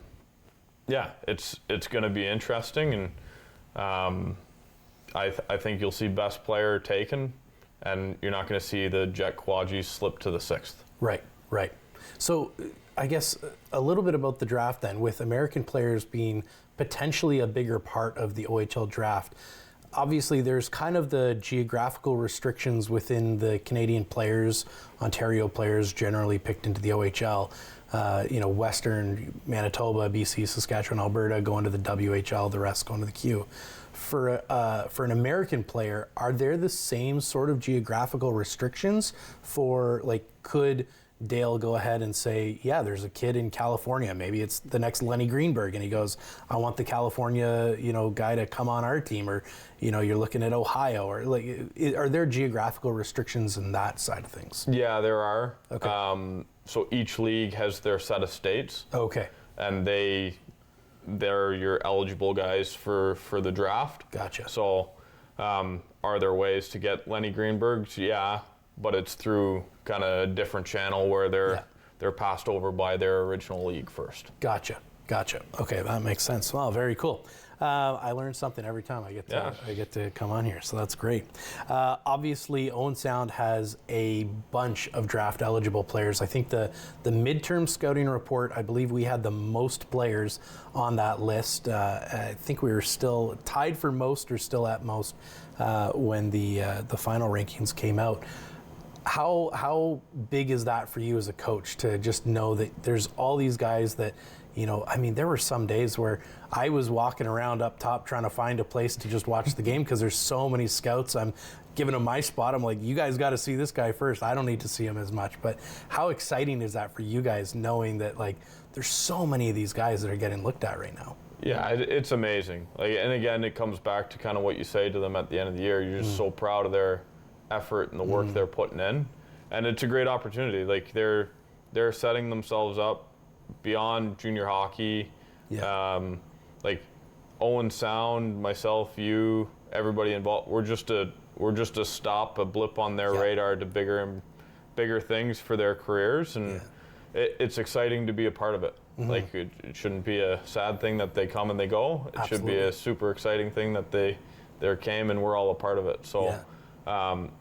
it's going to be interesting, and I think you'll see best player taken, and you're not going to see the Jet Quadji slip to the 6th. Right. So I guess a little bit about the draft then, with American players being potentially a bigger part of the OHL draft. Obviously, there's kind of the geographical restrictions within the Canadian players, Ontario players generally picked into the OHL. Western Manitoba, BC, Saskatchewan, Alberta going to the WHL, the rest going to the Q. For an American player, are there the same sort of geographical restrictions for, like, could Dale go ahead and say, yeah, there's a kid in California, maybe it's the next Lenny Greenberg, and he goes, I want the California, guy to come on our team, or, you're looking at Ohio, or like, are there geographical restrictions in that side of things? Yeah, there are. Okay. So each league has their set of states. Okay. And they're your eligible guys for the draft. Gotcha. So are there ways to get Lenny Greenbergs? Yeah, but it's through kind of a different channel where they're passed over by their original league first. Gotcha. Okay, that makes sense. Wow, very cool. I learn something every time I get to come on here, so that's great. Obviously, Owen Sound has a bunch of draft eligible players. I think the midterm scouting report, I believe we had the most players on that list. I think we were still tied for most, or still at most, when the final rankings came out. How big is that for you as a coach, to just know that there's all these guys that, there were some days where I was walking around up top trying to find a place to just watch the game because there's so many scouts. I'm giving them my spot. I'm like, you guys got to see this guy first. I don't need to see him as much. But how exciting is that for you guys, knowing that, like, there's so many of these guys that are getting looked at right now? Yeah, it's amazing. And again, it comes back to kind of what you say to them at the end of the year. You're just so proud of their effort and the work they're putting in, and it's a great opportunity. Like, they're setting themselves up beyond junior hockey. Like Owen Sound, myself, you, everybody involved, we're just a we're just a stop, a blip on their radar to bigger and bigger things for their careers, and it's exciting to be a part of it. Like it shouldn't be a sad thing that they come and they go. It should be a super exciting thing that they came and we're all a part of it. So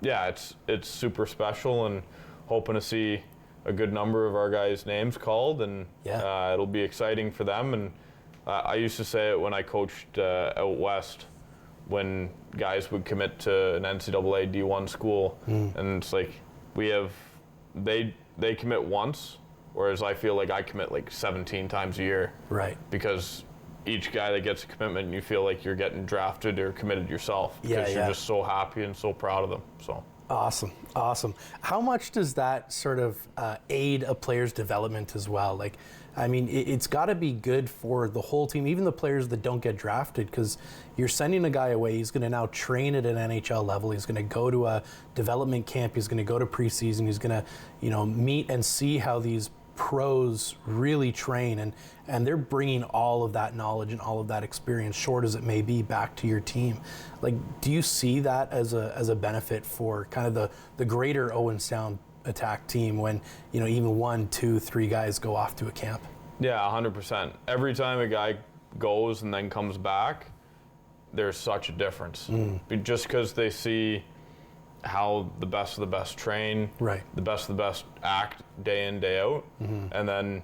it's super special, and hoping to see a good number of our guys' names called, and it'll be exciting for them. And I used to say it when I coached out west, when guys would commit to an NCAA D1 school, and it's like they commit once, whereas I feel like I commit like 17 times a year. Right. Because each guy that gets a commitment, you feel like you're getting drafted or committed yourself, because you're just so happy and so proud of them. So. Awesome. How much does that sort of aid a player's development as well? Like, I mean, it's got to be good for the whole team, even the players that don't get drafted, because you're sending a guy away. He's going to now train at an NHL level. He's going to go to a development camp. He's going to go to preseason. He's going to, meet and see how these pros really train, and they're bringing all of that knowledge and all of that experience, short as it may be, back to your team. Like, do you see that as a benefit for kind of the greater Owen Sound attack team when, even 1, 2, 3 guys go off to a camp? Yeah, 100%. Every time a guy goes and then comes back, there's such a difference. Just because they see how the best of the best train, the best of the best act day in, day out, and then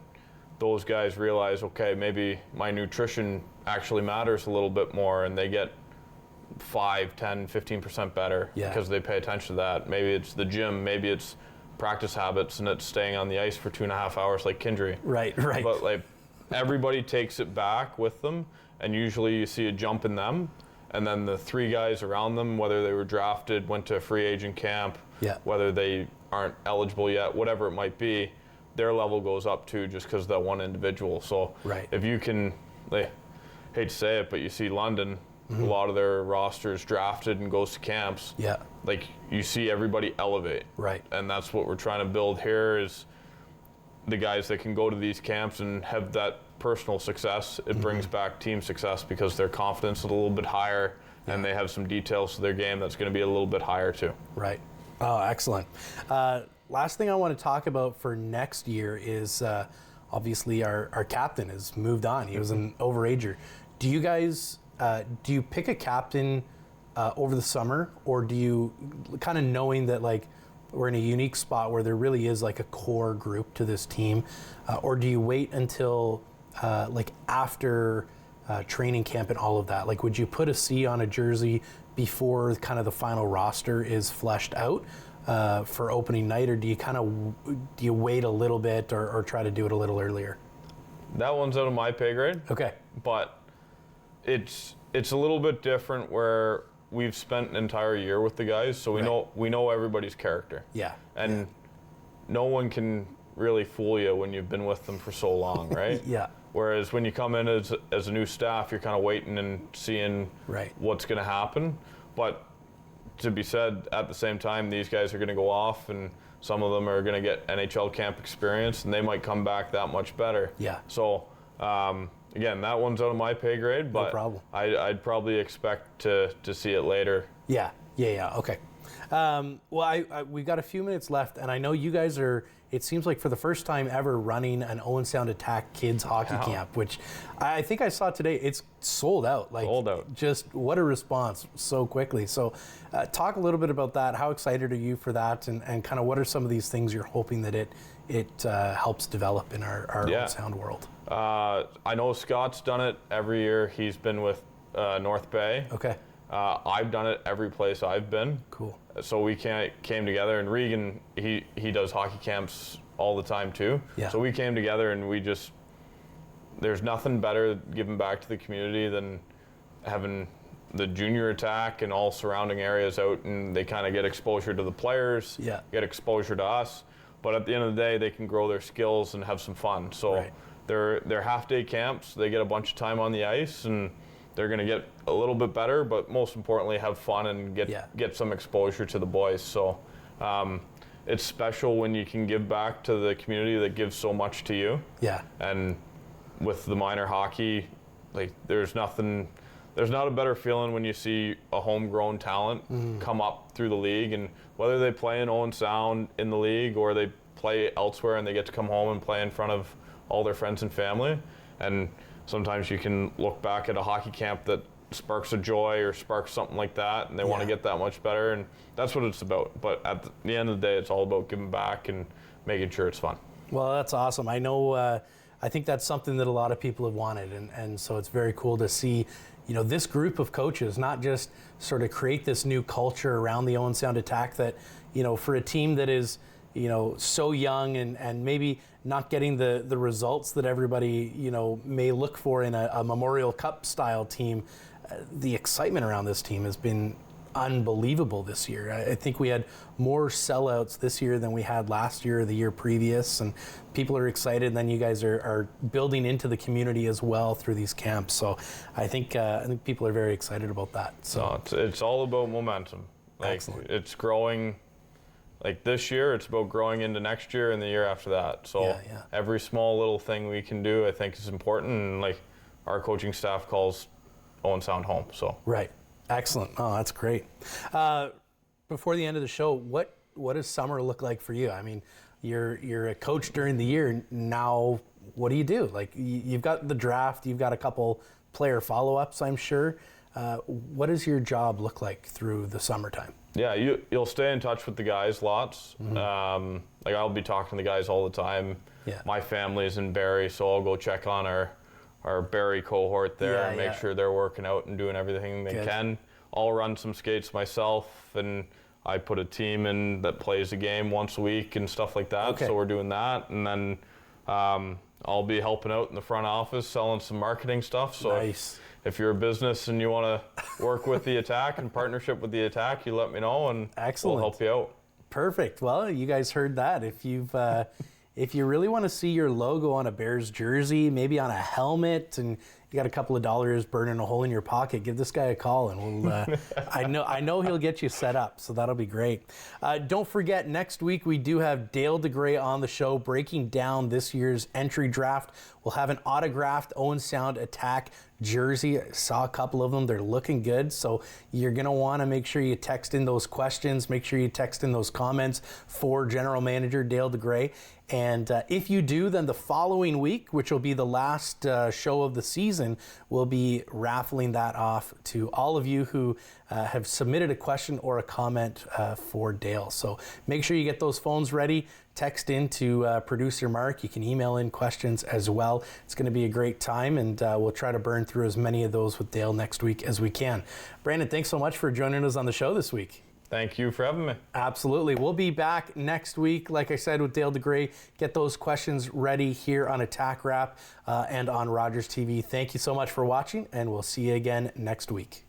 those guys realize, okay, maybe my nutrition actually matters a little bit more, and they get 5, 10, 15% better because they pay attention to that. Maybe it's the gym, maybe it's practice habits, and it's staying on the ice for 2.5 hours like Kindry. Right. But like everybody takes it back with them, and usually you see a jump in them. And then the 3 guys around them, whether they were drafted, went to a free agent camp, whether they aren't eligible yet, whatever it might be, their level goes up too, just because of that one individual. So if you can, hate to say it, but you see London, a lot of their rosters drafted and goes to camps. Like you see everybody elevate. And that's what we're trying to build here, is the guys that can go to these camps and have that personal success. It brings back team success because their confidence is a little bit higher, and they have some details to their game that's going to be a little bit higher too. Right. Oh, excellent. Last thing I want to talk about for next year is obviously our captain has moved on. He was an overager. Do you guys, do you pick a captain over the summer, or do you, kind of knowing that like we're in a unique spot where there really is like a core group to this team, or do you wait until like after training camp and all of that? Like, would you put a C on a jersey before kind of the final roster is fleshed out for opening night, or do you wait a little bit or try to do it a little earlier? That one's out of my pay grade. Okay. But it's a little bit different where we've spent an entire year with the guys, so we know everybody's character. And no one can really fool you when you've been with them for so long, right? Whereas when you come in as a new staff, you're kind of waiting and seeing what's going to happen. But to be said, at the same time, these guys are going to go off, and some of them are going to get NHL camp experience, and they might come back that much better. So again, that one's out of my pay grade, but no problem. I'd probably expect to see it later. Okay. Well, we've got a few minutes left, and I know you guys are, it seems like for the first time ever, running an Owen Sound Attack kids hockey camp, which I think I saw today. It's sold out. Sold out. Just what a response so quickly. So talk a little bit about that. How excited are you for that, and kind of what are some of these things you're hoping that it helps develop in our Owen Sound world? I know Scott's done it every year. He's been with North Bay. Okay. I've done it every place I've been. Cool. So we came together, and Regan, he does hockey camps all the time too. So we came together, and there's nothing better giving back to the community than having the junior attack and all surrounding areas out, and they kind of get exposure to the players, get exposure to us, but at the end of the day, they can grow their skills and have some fun. So they're half-day camps. They get a bunch of time on the ice, and they're going to get a little bit better, but most importantly, have fun and get some exposure to the boys. So it's special when you can give back to the community that gives so much to you. And with the minor hockey, like there's nothing there's not a better feeling when you see a homegrown talent come up through the league, and whether they play in Owen Sound in the league or they play elsewhere and they get to come home and play in front of all their friends and family. And sometimes you can look back at a hockey camp that sparks a joy or sparks something like that, and they want to get that much better, and that's what it's about. But at the end of the day, it's all about giving back and making sure it's fun. Well, that's awesome. I know, I think that's something that a lot of people have wanted, and so it's very cool to see, you know, this group of coaches not just sort of create this new culture around the Owen Sound Attack that, you know, for a team that is, you know, so young and maybe not getting the results that everybody, you know, may look for in a Memorial Cup style team, the excitement around this team has been unbelievable this year. I think we had more sellouts this year than we had last year or the year previous, and people are excited, and then you guys are building into the community as well through these camps. So I think people are very excited about that. So it's all about momentum. Like, excellent. It's growing. Like this year, it's about growing into next year and the year after that. So every small little thing we can do, I think, is important. And like our coaching staff calls Owen Sound home. So right, excellent. Oh, that's great. Before the end of the show, what does summer look like for you? I mean, you're a coach during the year. Now, what do you do? Like you've got the draft, you've got a couple player follow-ups, I'm sure. What does your job look like through the summertime? Yeah, you'll stay in touch with the guys lots. Like I'll be talking to the guys all the time. Yeah. My family's in Barrie, so I'll go check on our Barrie cohort there and make sure they're working out and doing everything they can. I'll run some skates myself, and I put a team in that plays a game once a week and stuff like that. So we're doing that, and then I'll be helping out in the front office selling some marketing stuff. So if you're a business and you want to work with the Attack and partnership with the Attack, you let me know, and we'll help you out. Perfect. Well, you guys heard that. If you've if you really want to see your logo on a Bears jersey, maybe on a helmet, and you got a couple of dollars burning a hole in your pocket, give this guy a call, and we'll. I know he'll get you set up, so that'll be great. Don't forget, next week we do have Dale DeGray on the show, breaking down this year's entry draft. We'll have an autographed Owen Sound Attack jersey. I saw a couple of them. They're looking good. So you're going to want to make sure you text in those questions. Make sure you text in those comments for General Manager Dale DeGray. And if you do, then the following week, which will be the last show of the season, we'll be raffling that off to all of you who have submitted a question or a comment for Dale. So make sure you get those phones ready. Text in to producer Mark. You can email in questions as well. It's going to be a great time, and we'll try to burn through as many of those with Dale next week as we can. Brandon, thanks so much for joining us on the show this week. Thank you for having me. Absolutely. We'll be back next week, like I said, with Dale DeGray. Get those questions ready here on Attack Wrap and on Rogers TV. Thank you so much for watching, and we'll see you again next week.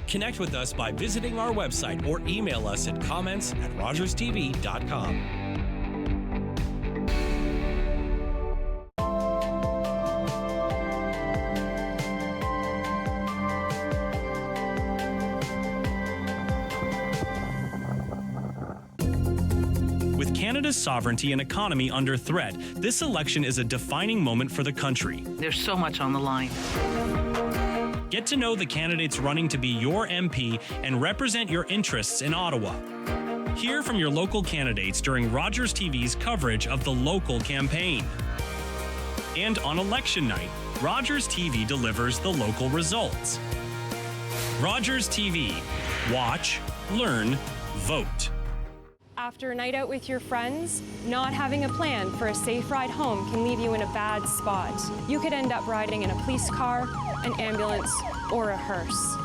Connect with us by visiting our website or email us at comments@rogerstv.com. With Canada's sovereignty and economy under threat, this election is a defining moment for the country. There's so much on the line. Get to know the candidates running to be your MP and represent your interests in Ottawa. Hear from your local candidates during Rogers TV's coverage of the local campaign. And on election night, Rogers TV delivers the local results. Rogers TV. Watch, learn, vote. After a night out with your friends, not having a plan for a safe ride home can leave you in a bad spot. You could end up riding in a police car, an ambulance, or a hearse.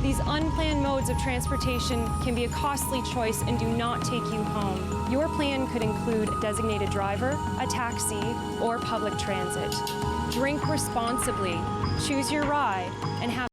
These unplanned modes of transportation can be a costly choice and do not take you home. Your plan could include a designated driver, a taxi, or public transit. Drink responsibly, choose your ride, and have